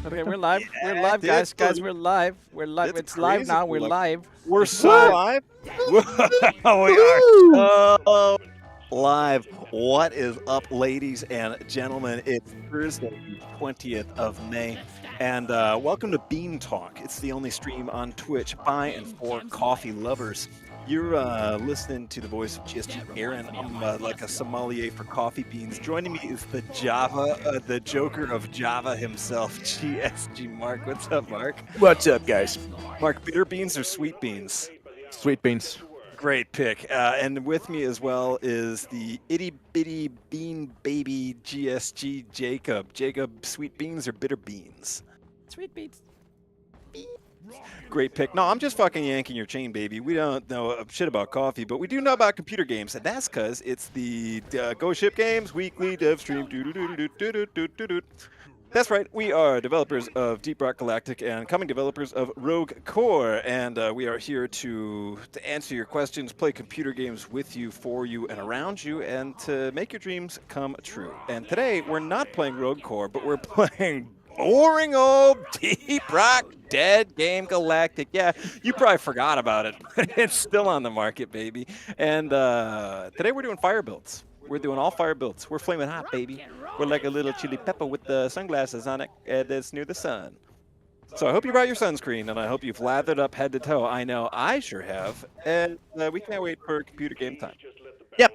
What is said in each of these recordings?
Okay, we're live. We're live, dude, guys. Guys, we're live. We're live. it's It's live crazy now. cool. We're live. We're so What? live. We are so live. What is up, ladies and gentlemen? It's Thursday, the 20th of May, and welcome to Bean Talk. It's the only stream on Twitch by and for coffee lovers. You're listening to the voice of GSG Aaron. I'm like a sommelier for coffee beans. Joining me is the the Joker of Java himself, GSG Mark. What's up, Mark? What's up, guys? Mark, bitter beans or sweet beans? Sweet beans. Great pick. And with me as well is the itty bitty bean baby GSG Jacob. Jacob, sweet beans or bitter beans? Sweet beats. Great pick. No, I'm just fucking yanking your chain, baby. We don't know shit about coffee, but we do know about computer games, and that's because it's the Go Ship Games weekly dev stream. That's right. We are developers of Deep Rock Galactic and coming developers of Rogue Core, and we are here to answer your questions, play computer games with you, for you, and around you, and to make your dreams come true. And today, we're not playing Rogue Core, but we're playing boring old Deep Rock dead game Galactic. Yeah, you probably forgot about it, but it's still on the market, baby. And today we're doing fire builds. We're doing all fire builds. We're flaming hot, baby. We're like a little chili pepper with the sunglasses on it that's near the sun. So I hope you brought your sunscreen, and I hope you've lathered up head to toe. I know I sure have. And we can't wait for computer game time. Yep,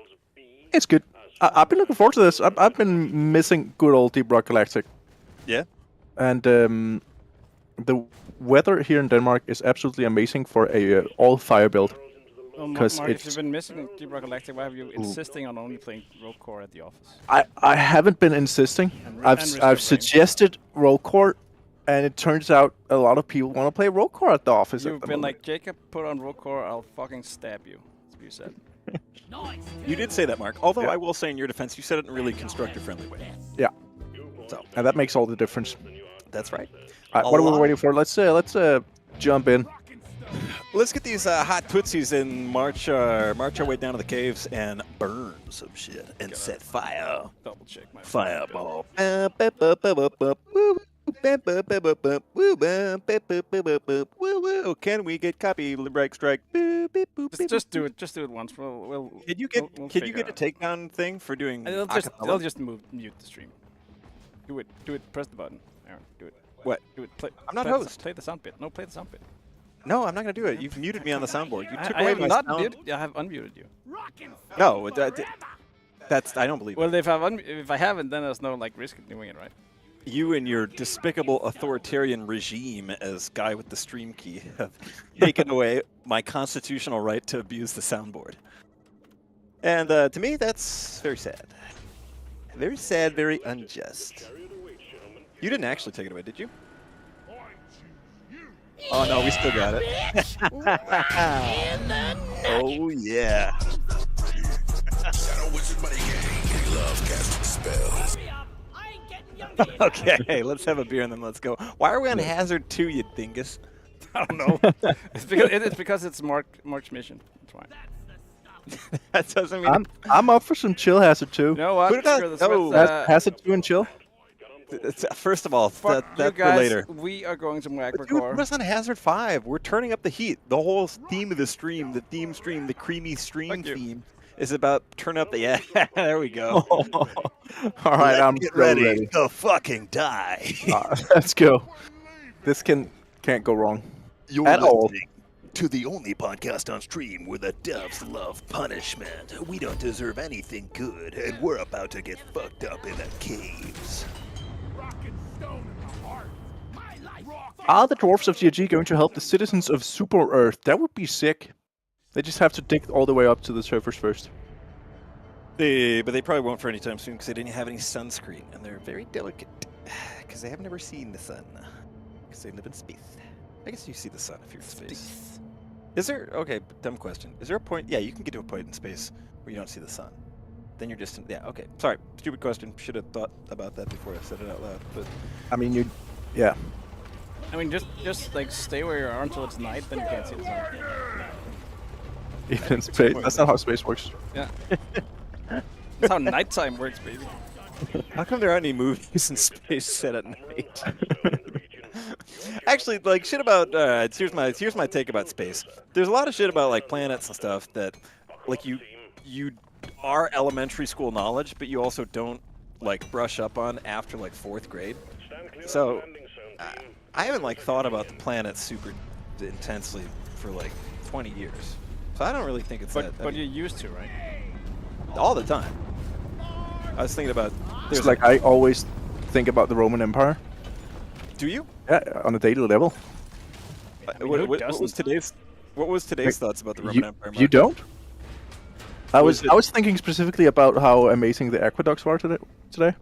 it's good. I've been looking forward to this. I've been missing good old Deep Rock Galactic. Yeah? And the weather here in Denmark is absolutely amazing for a all-fire build. Well, Because Mark, if it's- you've been missing Deep Rock Galactic, why have you insisting on only playing Rogue Core at the office? I haven't been insisting. And I've restricting. suggested Rogue Core, and it turns out a lot of people want to play Rogue Core at the office. You've at the been moment. like, Jacob, put on Rogue Core, I'll fucking stab you. That's what you said. You did say that, Mark. Although Yeah. I will say in your defense, you said it in a really constructor-friendly way. Yeah. So And that makes all the difference. that's right. What are we waiting for? Let's jump in. Let's get these hot tootsies and march our way down to the caves and burn some shit and set fire. Double check my Fireball. Can we get copyright strike? Just do it. Just do it once. We'll Can you get we'll can you figure get a it takedown thing for doing? out. acapella? They'll just mute the stream. Do it. Do it. Press the button. Aaron, do it. What? Do it. Play. I'm not play the- host. Play the sound bit. No, play the sound bit. No, I'm not gonna do it. You've muted me on the soundboard. You took I away have my not sound. muted. I have unmuted you. No, that's I don't believe it. Well, if I haven't, then there's no like risk of doing it, right? You and your despicable authoritarian regime as guy with the stream key have taken away my constitutional right to abuse the soundboard. And to me, that's very sad. Very sad, very unjust. You didn't actually take it away, did you? Oh no, we still got it. Oh yeah. Okay, let's have a beer and then let's go. Why are we on Hazard 2, you dingus? I don't know. it's because it's Mark's mission. That's why. That doesn't mean I'm up for some chill hazard too. You know what? Put it on- Screw this. oh, Let's, Hazard 2 and chill. First of all, fuck you that's for guys. later. We are going to Magma Dude, Core. put us on Hazard 5. We're turning up the heat. The whole theme of the stream, the theme stream, the creamy stream Fuck you. theme is about turn up the... Yeah, there we go. All right, I'm Get so ready. to fucking die. Let's go. This can't go wrong. You're At all. listening to the only podcast on stream where the devs love punishment. We don't deserve anything good, and we're about to get fucked up in the caves. Are the Dwarves of GOG going to help the citizens of Super Earth? That would be sick. They just have to dig all the way up to the surface first. But they probably won't for any time soon because they didn't have any sunscreen, and they're very delicate because they have never seen the sun because they live in space. I guess you see the sun if you're in space. Is there? Okay, dumb question. Is there a point? Yeah, you can get to a point in space where you don't see the sun. Then you're just yeah. Okay, sorry, stupid question. Should have thought about that before I said it out loud. But I mean, yeah. I mean, just like stay where you are until it's night, then you can't see the sun. Even in space. That's not how space works. Yeah. That's how nighttime works, baby. how come there aren't any movies in space set at night? Actually, like shit about. Here's my take about space. There's a lot of shit about like planets and stuff that, like you are elementary school knowledge, but you also don't like brush up on after like 4th grade. So I haven't like thought about the planets super intensely for like 20 years. So I don't really think it's that. But you're used to, right? All the time. I was thinking about. It's like I always think about the Roman Empire. Do you? Yeah, on a daily level. What was today's? What was today's thoughts about the Roman Empire? You Mark? don't? I Was was thinking specifically about how amazing the aqueducts were today.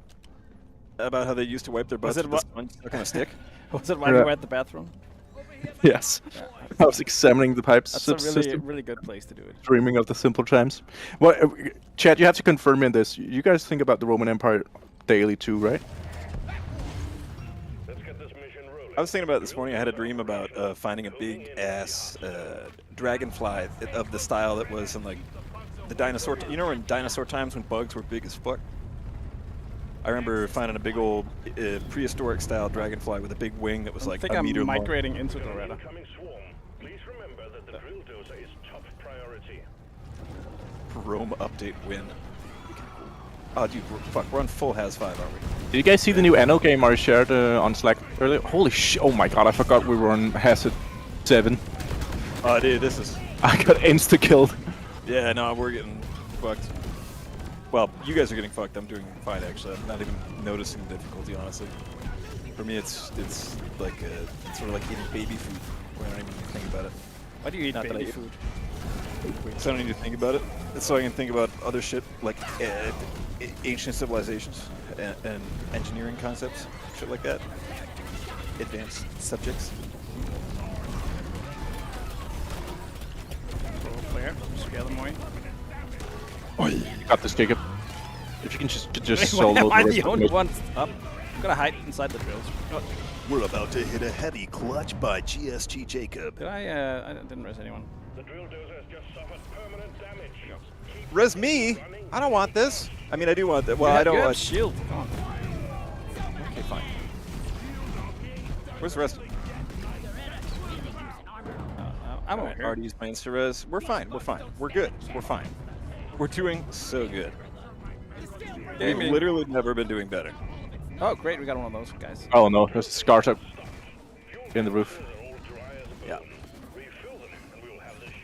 About how they used to wipe their butts it with a sponge stuck on a stick? Was it while you were at the bathroom? Yes. I was examining the pipes That's a really, system, really good place to do it. dreaming of the simple times. Well, Chad, you have to confirm me on this. You guys think about the Roman Empire daily too, right? I was thinking about it this morning. I had a dream about finding a big ass dragonfly of the style that was in like the dinosaur. You know, in dinosaur times when bugs were big as fuck. I remember finding a big old prehistoric style dragonfly with a big wing that was like I think a I'm meter long. migrating into Loretta. Rome update win. Oh, dude, fuck, we're on full has 5, aren't we? Did you guys see the new Anno game I shared on Slack earlier? Holy shit! Oh my god, I forgot we were on Hazard 7. Oh, dude, this is. I got insta-killed. Yeah, no, we're getting fucked. Well, you guys are getting fucked. I'm doing fine, actually. I'm not even noticing the difficulty, honestly. For me, it's like it's sort of like eating baby food, where I don't even think about it. Why do you eat Not that I baby eat- food? So I don't need to think about it. It's so I can think about other shit, like ancient civilizations and engineering concepts, shit like that. Advanced subjects. Roll flare. Scale them away. You got this, Jacob. If you can just Wait, solo am I the the rest only of it. one up? I'm gonna hide inside the drills. Oh, We're about to hit a heavy clutch by GSG Jacob. did I didn't res anyone. Res me? I don't want this. I mean, I do want that. Well, You I don't have want. shield. Come on. Okay, fine. Where's the rest? I'm over here. Already used my insta res. We're fine. We're fine. We're good. We're fine. We're doing so good. We've Gaming. literally never been doing better. Oh, great. We got one of those guys. Oh no, there's a scar up in the roof. Yeah.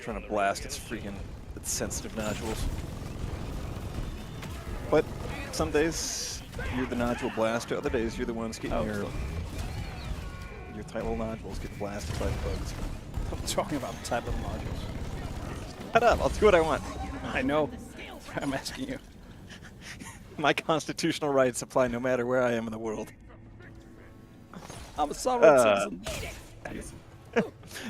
Trying to blast its freaking sensitive nodules. But some days you're the nodule blaster. Other days you're the ones getting Oh, your so- tight little nodules get blasted by the bugs. I'm talking about the type of modules. Shut up! I'll do what I want. I know. I'm asking you. My constitutional rights apply no matter where I am in the world. I'm a sovereign citizen.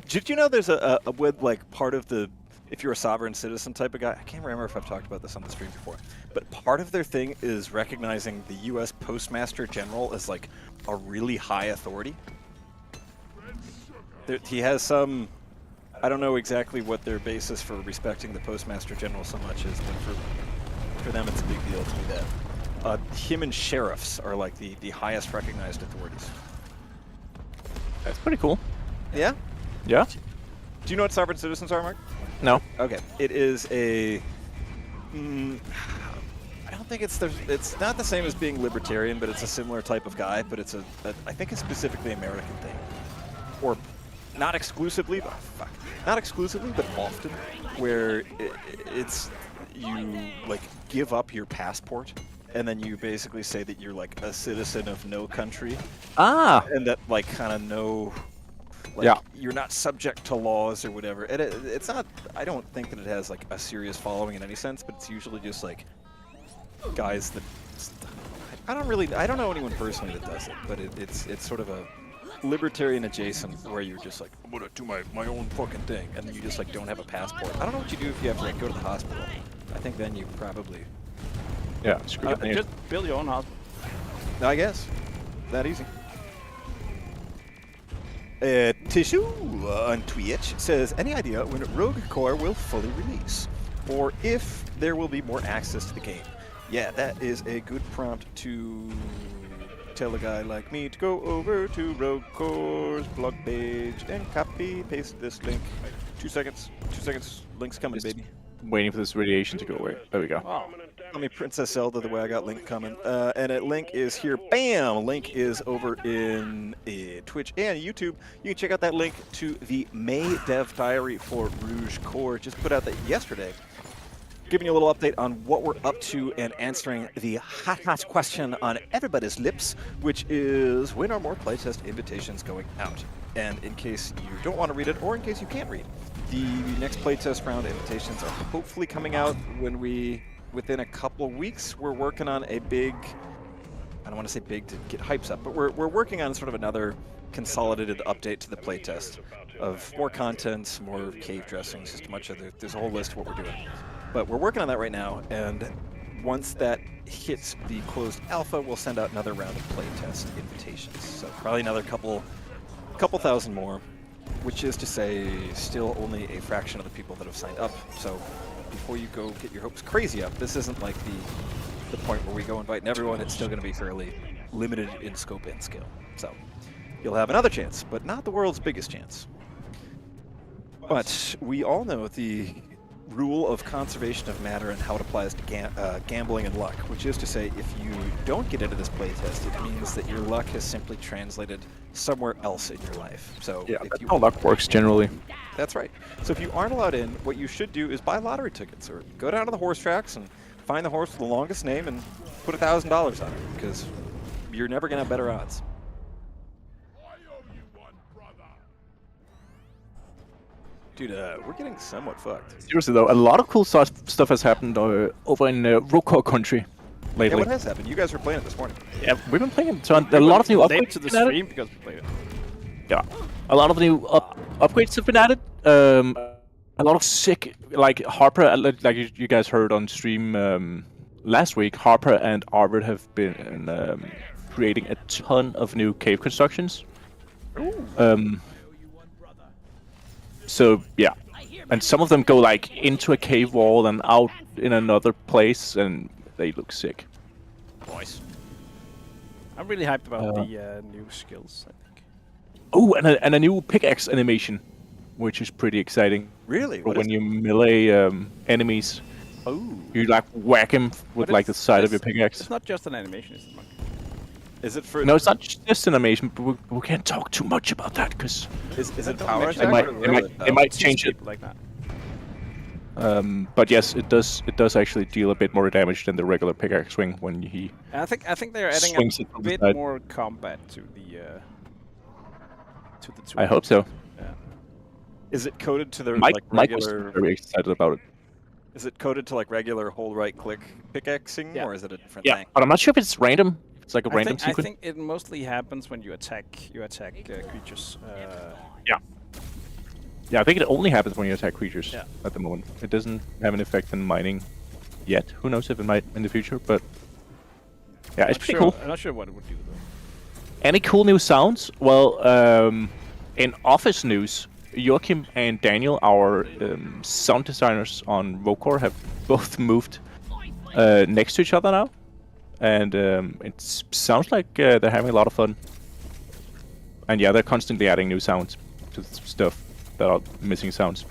Did you know there's a with like part of the if you're a sovereign citizen type of guy? I can't remember if I've talked about this on the stream before, but part of their thing is recognizing the U.S. Postmaster General as like a really high authority. He has some. I don't know exactly what their basis for respecting the Postmaster General so much is, but for them it's a big deal to do that. Him and sheriffs are like the highest recognized authorities. That's pretty cool. Yeah? Yeah? Do you know what sovereign citizens are, Mark? No. Okay. It is a... I don't think it's not the same as being libertarian, but it's a similar type of guy, but it's I think it's specifically American thing. Or not exclusively, but not exclusively, but often, where it's you like give up your passport and then you basically say that you're like a citizen of no country, Ah! and that like kind of no, like Yeah. you're not subject to laws or whatever. And it's not. I don't think that it has like a serious following in any sense, but it's usually just like guys that I don't know anyone personally that does it, but it's sort of a libertarian adjacent where you're just like, I'm gonna do my own fucking thing, and then you just like don't have a passport. I don't know what you do if you have to like go to the hospital. I think then you probably, Yeah, screw it. Just build your own hospital. I guess, that easy. Tissue on Twitch says, any idea when Rogue Core will fully release, or if there will be more access to the game? Yeah, that is a good prompt to tell a guy like me to go over to Rogue Core's blog page and copy paste this link. 2 seconds. 2 seconds. Link's coming, Just baby. waiting for this radiation to go away. There we go. Oh, Call me Princess Zelda the way I got Link coming. And a link is here. Bam! Link is over in Twitch and YouTube. You can check out that link to the May Dev Diary for Rouge Core. Just put out that yesterday. Giving you a little update on what we're up to and answering the hot question on everybody's lips, which is when are more playtest invitations going out? And in case you don't want to read it, or in case you can't read, the next playtest round invitations are hopefully coming out within a couple of weeks. We're working on a big, I don't want to say big to get hypes up, but we're working on sort of another consolidated update to the playtest of more content, more cave dressings, just a bunch of there's a whole list of what we're doing. But we're working on that right now, and once that hits the closed alpha, we'll send out another round of playtest invitations. So probably another couple thousand more, which is to say still only a fraction of the people that have signed up. So before you go get your hopes crazy up, this isn't like the point where we go inviting everyone. It's still going to be fairly limited in scope and scale. So you'll have another chance, but not the world's biggest chance. But we all know the rule of conservation of matter and how it applies to gambling and luck, which is to say, if you don't get into this playtest, it means that your luck has simply translated somewhere else in your life. So Yeah, if that's you, how luck works generally. that's right. So if you aren't allowed in, what you should do is buy lottery tickets or go down to the horse tracks and find the horse with the longest name and put $1,000 on it, because you're never going to have better odds. Dude, we're getting somewhat fucked. Seriously though, a lot of cool stuff has happened over in ROCK country Yeah, lately. what has happened? You guys were playing it this morning. Yeah, we've been playing it. So a lot of new late upgrades to the have been added. stream because we played it. Yeah, a lot of new upgrades have been added. A lot of sick, like Harper, like you guys heard on stream last week. Harper and Arvid have been creating a ton of new cave constructions. So yeah, and some of them go like into a cave wall and out in another place, and they look sick. Boys. I'm really hyped about the new skills, I think. Oh, and a new pickaxe animation, which is pretty exciting. Really? For What when is- you melee enemies, Oh. you like whack them with But like the it's- side of your it's- pickaxe. It's not just an animation, is it, Mark? Is it for? No, it's not just an animation, but we can't talk too much about that because Is it Don't power mention attack? it. or they regular- might Sees change it. people like that. But yes, it does actually deal a bit more damage than the regular pickaxe swing when he. And I think they're adding Swings a it from the bit side. more combat to the tool. I hope so. Yeah. Is it coded to the Mike like was regular? very excited about it. Is it coded to like regular hold right click pickaxing, Yeah. or is it a different Yeah, thing? but I'm not sure if it's random. It's like a random I sequence. think it mostly happens when you attack creatures. Yeah, I think it only happens when you attack creatures Yeah. at the moment. It doesn't have an effect in mining yet. Who knows if it might in the future, but yeah, it's pretty cool. I'm not sure what it would do though. Any cool new sounds? Well, in office news, Joachim and Daniel, our sound designers on Vocor, have both moved next to each other now. And it sounds like they're having a lot of fun. And yeah, they're constantly adding new sounds to stuff that are missing sounds.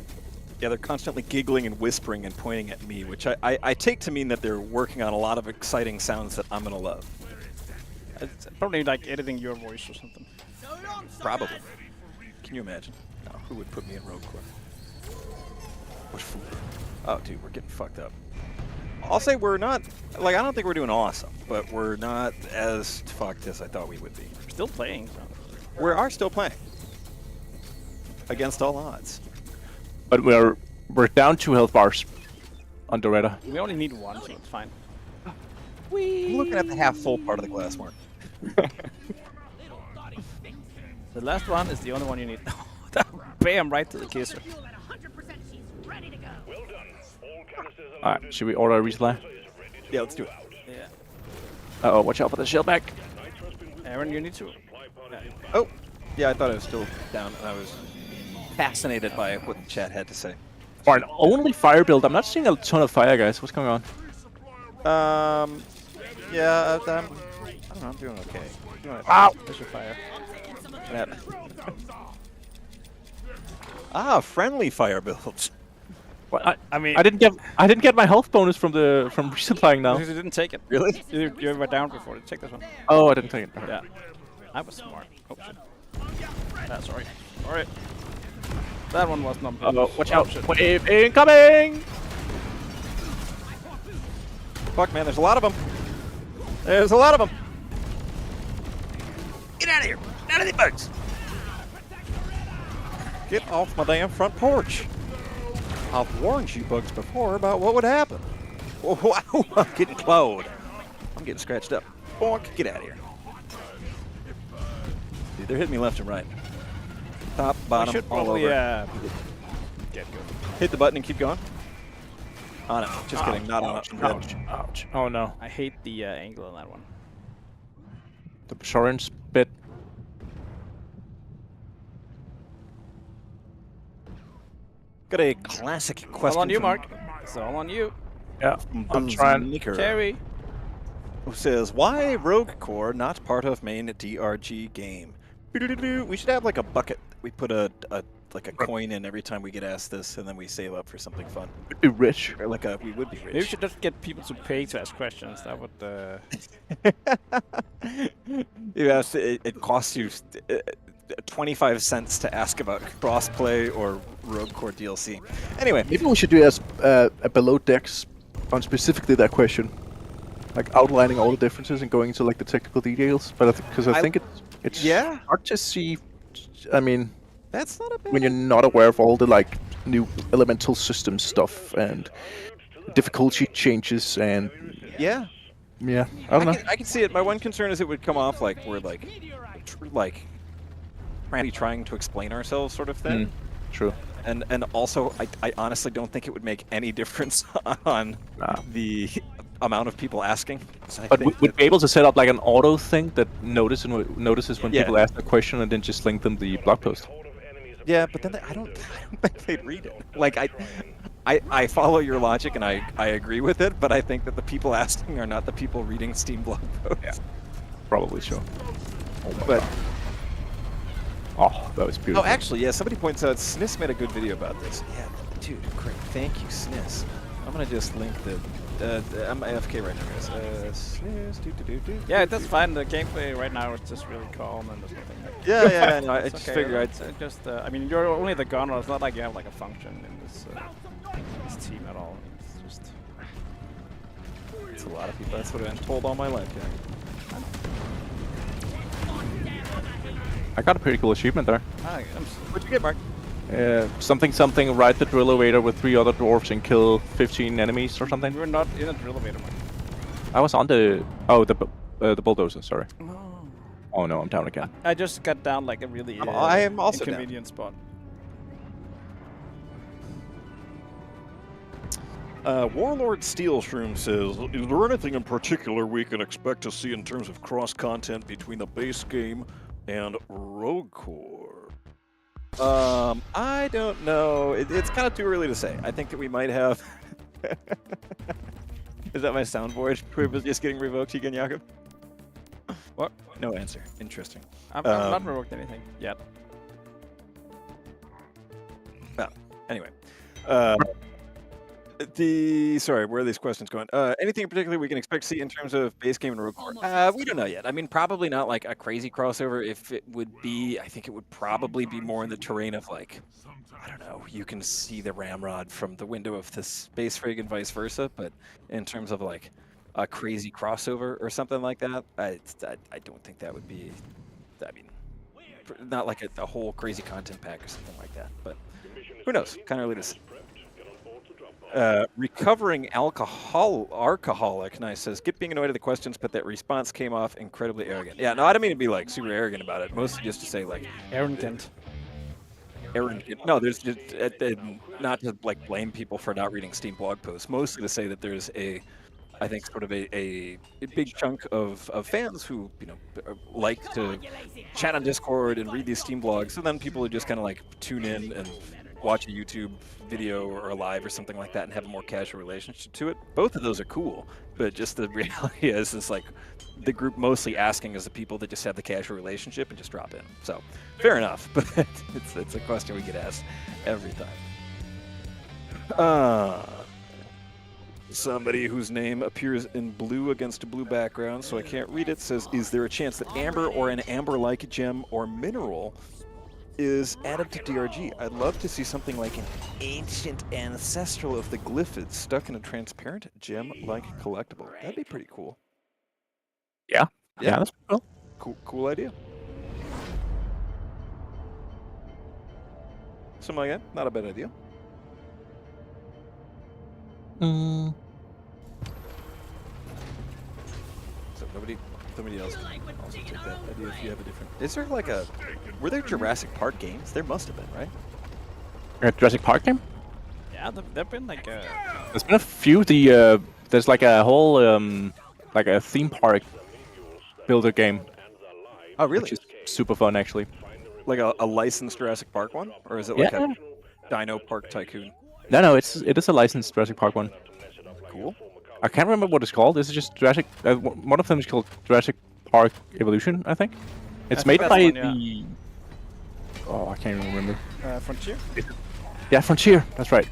Yeah, they're constantly giggling and whispering and pointing at me, which I take to mean that they're working on a lot of exciting sounds that I'm gonna love. It's probably like editing your voice or something. Probably. Can you imagine? No, who would put me in Rogue Core? What fool? Oh, dude, we're getting fucked up. I'll say we're not, like, I don't think we're doing awesome, but we're not as fucked as I thought we would be. We're still playing. So. We are still playing. Against all odds. But we're down 2 health bars on Doretta. We only need one, so it's fine. I'm looking at the half full part of the glass, Mark. The last one is the only one you need. Bam, right to the kisser. Alright, should we order a resupply? Yeah, let's do it. Yeah. Uh oh, watch out for the shell back. Aaron, you need to. Oh, yeah, I thought I was still down, and I was fascinated by what the chat had to say. For an only fire build, I'm not seeing a ton of fire, guys. What's going on? Yeah, I don't I'm doing okay. Ow! Visual fire. Friendly fire builds. Well, I mean, I didn't get my health bonus from resupplying now. because you didn't take it. Really? You were down before. Take this one. Oh, I didn't take it. Yeah. I was smart. Oh shit. Sorry. Alright. That one was not. Oh, watch out! Shit. Wave incoming! Fuck, man, there's a lot of them. There's a lot of them. Get out of here. Out of the bugs. Get off my damn front porch. I've warned you bugs before about what would happen. Wow, I'm getting clawed. I'm getting scratched up. Bonk, get out of here. Dude, they're hitting me left and right. Top, bottom, should all probably, over. get good. Hit the button and keep going. On it. Just kidding, not on it. Ouch! Ouch! Oh no! I hate the angle on that one. The Soren's bit. Got a classic question. All on you, from Mark. It's all on you. Yeah, I'm trying. Nicker, Carry. who says, why Rogue Core not part of main DRG game? We should have like a bucket. We put a coin in every time we get asked this, and then we save up for something fun. Be rich. Or like we would be rich. Maybe we should just get people to pay to ask questions. That would. Yes, it costs you 25 cents to ask about crossplay or Rogue Core DLC. Anyway, Maybe we should do as a below decks on specifically that question, like outlining all the differences and going into like the technical details. But I think it's Yeah. hard to see. I mean, that's not a bad. when you're not aware of all the like new elemental system stuff and difficulty changes and Yeah. yeah, I don't know. I can see it. My one concern is it would come off like we're like trying to explain ourselves, sort of thing. True. And also, I honestly don't think it would make any difference on the amount of people asking. So But we'd be able to set up like an auto thing that notices when Yeah. people ask a question and then just link them the blog post. yeah, but then I don't think they'd read it. Like I follow your logic and I agree with it, but I think that the people asking are not the people reading Steam blog posts. Probably sure. But Oh, that was beautiful. oh, actually, yeah. Somebody points out Snis made a good video about this. Yeah, dude, great. Thank you, Snis. I'm gonna just link the. I'm AFK right now, guys. Snis, Yeah, that's fine. The gameplay right now is just really calm and there's nothing. Like, Yeah, no, I it's just okay. figured It's just. I mean, you're only the gunner. It's not like you have like a function in this team at all. It's just. It's a lot of people. That's what I've been told all my life. Yeah. I got a pretty cool achievement there. What'd you get, Mark? Something, ride the drill elevator with 3 other dwarves and kill 15 enemies or something. We were not in a drill elevator. I was on the bulldozer. Sorry. Oh no, I'm down again. I just got down like a really I am also down. inconvenient spot. Warlord Steel Shroom says, is there anything in particular we can expect to see in terms of cross-content between the base game and Rogue Core? I don't know. It's kind of too early to say. I think that we might have. Is that my soundboard? We're just getting revoked again, Jakob? What? No answer. Interesting. I've not revoked anything yet. Well, anyway. Sorry, where are these questions going? Anything in particular we can expect to see in terms of base game and Rogue Core? We don't know yet. I mean, probably not like a crazy crossover. If it would be, I think it would probably be more in the terrain of like, I don't know, you can see the ramrod from the window of the space frig and vice versa. But in terms of like a crazy crossover or something like that, I don't think that would be. I mean, not like a whole crazy content pack or something like that. But who knows? Kind of early to see. Recovering alcoholic, nice, says, get being annoyed at the questions, but that response came off incredibly arrogant. Yeah, no, I don't mean to be like super arrogant about it. Mostly just to say like Arrogant. arrogant. No, there's just not to like blame people for not reading Steam blog posts. Mostly to say that there's I think sort of a big chunk of fans who like to chat on Discord and read these Steam blogs, and then people who just kind of like tune in and watch a YouTube video or a live or something like that and have a more casual relationship to it. Both of those are cool, but just the reality is, it's like the group mostly asking is the people that just have the casual relationship and just drop in. So, fair enough, but it's a question we get asked every time. Somebody whose name appears in blue against a blue background, so I can't read it, says, is there a chance that amber or an amber-like gem or mineral is added to DRG? I'd love to see something like an ancient ancestral of the glyphids stuck in a transparent gem-like collectible. That'd be pretty cool. Yeah, that's cool. Cool idea. Something like that, not a bad idea. So nobody else can also take that idea if you have a different. Is there like a? Were there Jurassic Park games? There must have been, right? A Jurassic Park game? Yeah, there've been like There's been a few. There's like a whole like a theme park builder game. Oh, really? Which is super fun, actually. Like a licensed Jurassic Park one, or is it like a Dino Park Tycoon? No, it is a licensed Jurassic Park one. Cool. I can't remember what it's called. This is just Jurassic. One of them is called Jurassic Park Evolution, I think. It's made by the. Oh, I can't even remember. Frontier. Yeah, Frontier. That's right.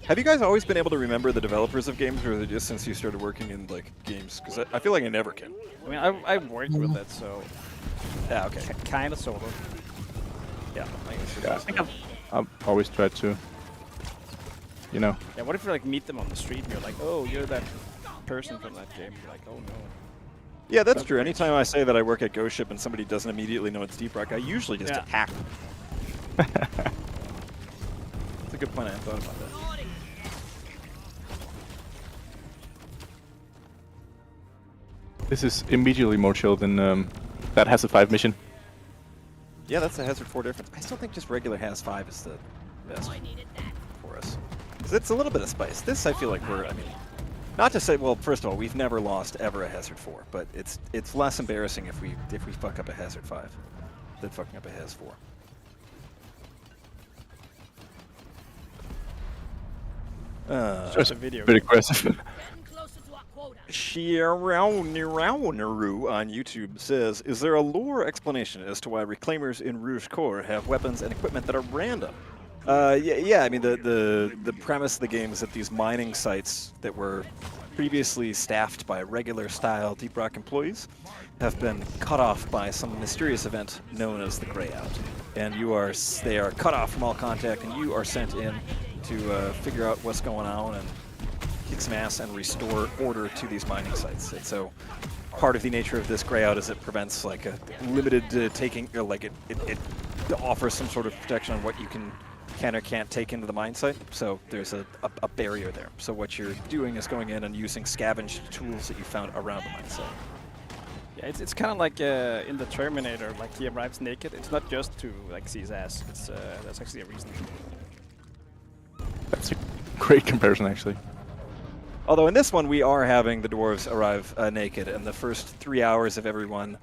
Have you guys always been able to remember the developers of games, or is it just since you started working in like games? Because I feel like I never can. I mean, I've worked with it, so Yeah. Okay. kind of, sort of. Yeah. I think I've always tried to. You know. Yeah, what if you like meet them on the street and you're like, oh, you're that person from that game? You're like, oh no. Yeah, that's true. Anytime I say that I work at Ghost Ship and somebody doesn't immediately know it's Deep Rock, I usually just attack them. That's a good point. I hadn't thought about that. This is immediately more chill than that Hazard 5 mission. Yeah, that's the Hazard 4 difference. I still think just regular Haz 5 is the best for us. 'Cause it's a little bit of spice. This, I feel like I mean, not to say, well, first of all, we've never lost ever a Hazard 4, but it's less embarrassing if we fuck up a Hazard 5 than fucking up a Haz 4. Just a video. Bit aggressive. Shiarauniru on YouTube says, is there a lore explanation as to why reclaimers in Rouge Corps have weapons and equipment that are random? Yeah, I mean, the premise of the game is that these mining sites that were previously staffed by regular-style Deep Rock employees have been cut off by some mysterious event known as the Greyout. And they are cut off from all contact, and you are sent in to figure out what's going on and kick some ass and restore order to these mining sites. And so part of the nature of this Greyout is it prevents like a limited taking, or like it offers some sort of protection on what you can or can't take into the mine site. So there's a barrier there. So what you're doing is going in and using scavenged tools that you found around the mine site. Yeah, it's kind of like in the Terminator, like he arrives naked. It's not just to like see his ass. It's that's actually a reason. That's a great comparison, actually. Although in this one we are having the dwarves arrive naked, and the first 3 hours of every run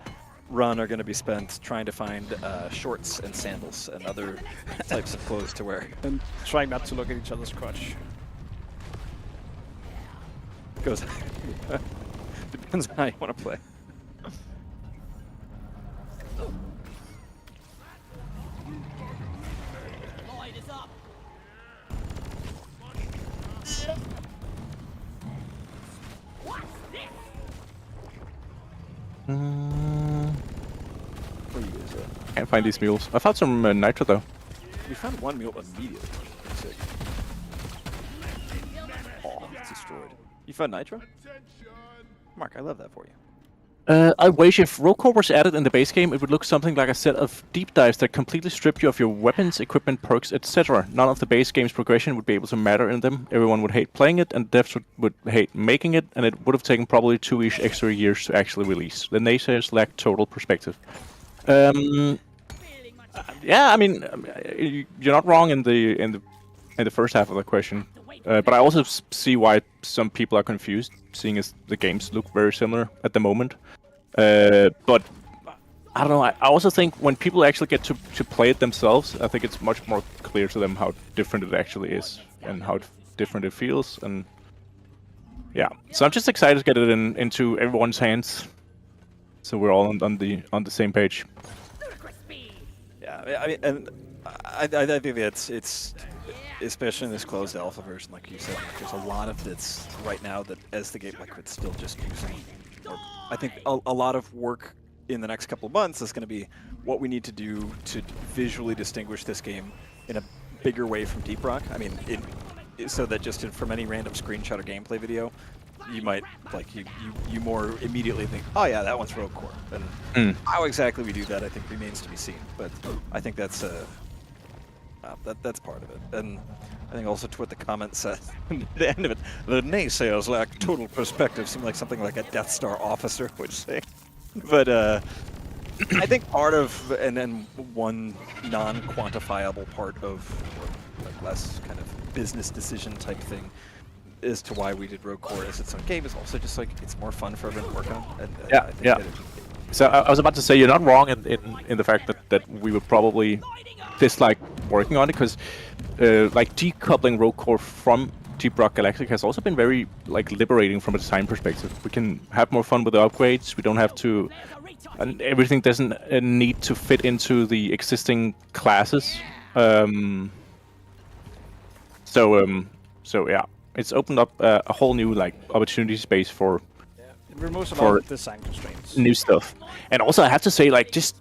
are going to be spent trying to find shorts and sandals and other types of clothes to wear. And trying not to look at each other's crotch. Goes depends on how you want to play. Can't find these mules. I found some nitro though. We found one mule immediately. Sick. Oh, it's destroyed. You found nitro? Mark, I love that for you. I wish if Rogue Corps was added in the base game, it would look something like a set of deep dives that completely strip you of your weapons, equipment, perks, etc. None of the base game's progression would be able to matter in them. Everyone would hate playing it, and devs would hate making it, and it would have taken probably 2-ish extra years to actually release. The naysayers lack total perspective. Yeah, I mean, you're not wrong in the first half of the question, but I also see why some people are confused, seeing as the games look very similar at the moment. But I don't know. I also think when people actually get to play it themselves, I think it's much more clear to them how different it actually is and how different it feels. And yeah, so I'm just excited to get it into everyone's hands, so we're all on the same page. Yeah, I mean, and I think that it's especially in this closed alpha version, like you said, like, there's a lot of that's right now that as the game, like it's still just using. Or I think a lot of work in the next couple of months is going to be what we need to do to visually distinguish this game in a bigger way from Deep Rock. I mean, so that just from any random screenshot or gameplay video, you might like you more immediately think, oh yeah, that one's Rogue Core. And how exactly we do that, I think, remains to be seen. But I think that's that's part of it. And I think also to what the comment said at the end of it, the naysayers lack total perspective. Seemed like something like a Death Star officer would say. But I think part of, and then one non-quantifiable part of, or like less kind of business decision type thing, as to why we did Rogue Core as its own game is also just like it's more fun for everyone to work on. And I think that So I was about to say you're not wrong in the fact that we would probably dislike working on it, because like decoupling Rogue Core from Deep Rock Galactic has also been very like liberating from a design perspective. We can have more fun with the upgrades. We don't have to, and everything doesn't need to fit into the existing classes. So yeah, it's opened up a whole new like opportunity space for It removes a lot of design constraints. new stuff. And also I have to say, like, just